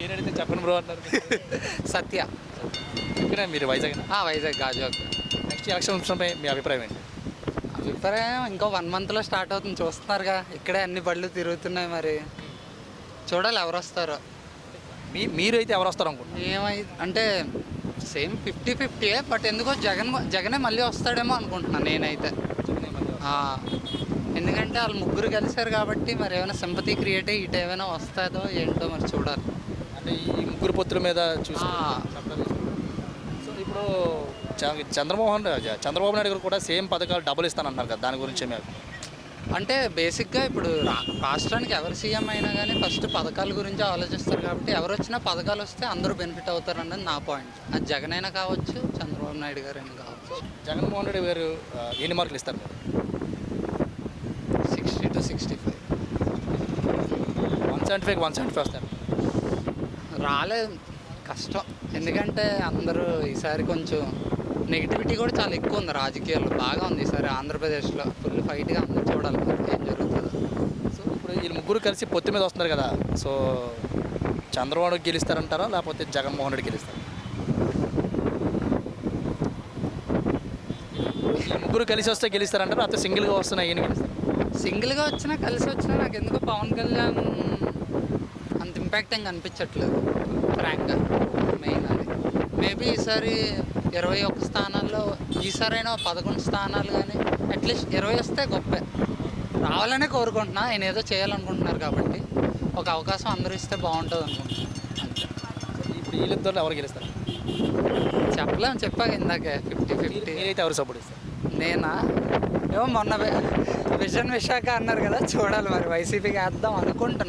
మీరైతే చెప్పండి బ్రో అన్నారు. సత్య. ఇక్కడ మీరు వైజాగ్. వైజాగ్ గాజువాక. నెక్స్ట్ ఎలక్షన్స్పై మీ అభిప్రాయం ఏంటి? అభిప్రాయం ఇంకో 1 monthలో స్టార్ట్ అవుతుంది, చూస్తున్నారుగా ఇక్కడే అన్ని బళ్ళు తిరుగుతున్నాయి. మరి చూడాలి ఎవరు వస్తారో. మీరైతే ఎవరు వస్తారు అనుకుంటున్నారు? అంటే సేమ్ 50-50, బట్ ఎందుకో జగనే మళ్ళీ వస్తాడేమో అనుకుంటున్నాను నేనైతే. ఎందుకంటే వాళ్ళు ముగ్గురు కలిశారు కాబట్టి మరి ఏమైనా సింపతి క్రియేట్ అయ్యి ఇటు ఏమైనా వస్తుందో ఏంటో మరి చూడాలి. అంటే ఈ ముగ్గురు పొత్తుల మీద చూసి సో ఇప్పుడు చంద్రబాబు నాయుడు గారు కూడా సేమ్ పథకాలు డబుల్ ఇస్తానంటున్నారు కదా, దాని గురించి మేము అంటే బేసిక్గా ఇప్పుడు రాష్ట్రానికి ఎవరు సీఎం అయినా కానీ ఫస్ట్ పథకాల గురించి ఆలోచిస్తారు కాబట్టి ఎవరు వచ్చినా పథకాలు వస్తే అందరూ బెనిఫిట్ అవుతారు అన్నది నా పాయింట్. అది జగన్ అయినా కావచ్చు, చంద్రబాబు నాయుడు గారు అయినా కావచ్చు. జగన్మోహన్ రెడ్డి గారు ఎన్ని మార్కులు ఇస్తారు? 60 to 65. 175 వస్తారు. రాలేదు, కష్టం. ఎందుకంటే అందరూ ఈసారి కొంచెం నెగిటివిటీ కూడా చాలా ఎక్కువ ఉంది రాజకీయాల్లో, బాగా ఉంది ఈసారి ఆంధ్రప్రదేశ్లో. ఫుల్ ఫైట్గా అందరూ చూడాలి ఏం జరుగుతుందో. సో ఇప్పుడు వీళ్ళు ముగ్గురు కలిసి పొత్తు మీద వస్తున్నారు కదా, సో చంద్రబాబు గెలుస్తారంటారా లేకపోతే జగన్మోహన్ రెడ్డి గెలుస్తారు? ముగ్గురు కలిసి వస్తే గెలుస్తారంటారా లేకపోతే సింగిల్గా వస్తున్నా ఈయన గెలుస్తారు? సింగిల్గా వచ్చినా కలిసి వచ్చినా నాకు ఎందుకో పవన్ కళ్యాణ్ అంత ఇంపాక్ట్ ఏం కనిపించట్లేదు ఫ్రాంక్గా. మెయిన్ అది మేబీ ఈసారి 21 స్థానాల్లో, ఈసారైనా 11 స్థానాలు కానీ అట్లీస్ట్ 20 వస్తే గొప్పే. రావాలనే కోరుకుంటున్నా, ఆయన ఏదో చేయాలనుకుంటున్నారు కాబట్టి ఒక అవకాశం అందరూ ఇస్తే బాగుంటుంది అనుకుంటున్నాను అంతే. ఇప్పుడు వీళ్ళిద్దరు ఎవరు గెలుస్తారు? చెప్పాక ఇందాకే 50-50. మీరైతే ఎవరు సపోర్ట్ ఇస్తారు? నేనా ఏమో మొన్న విజన్ విశాఖ అన్నారు కదా, చూడాలి మరి వైసీపీకి వేద్దాం అనుకుంటున్నా.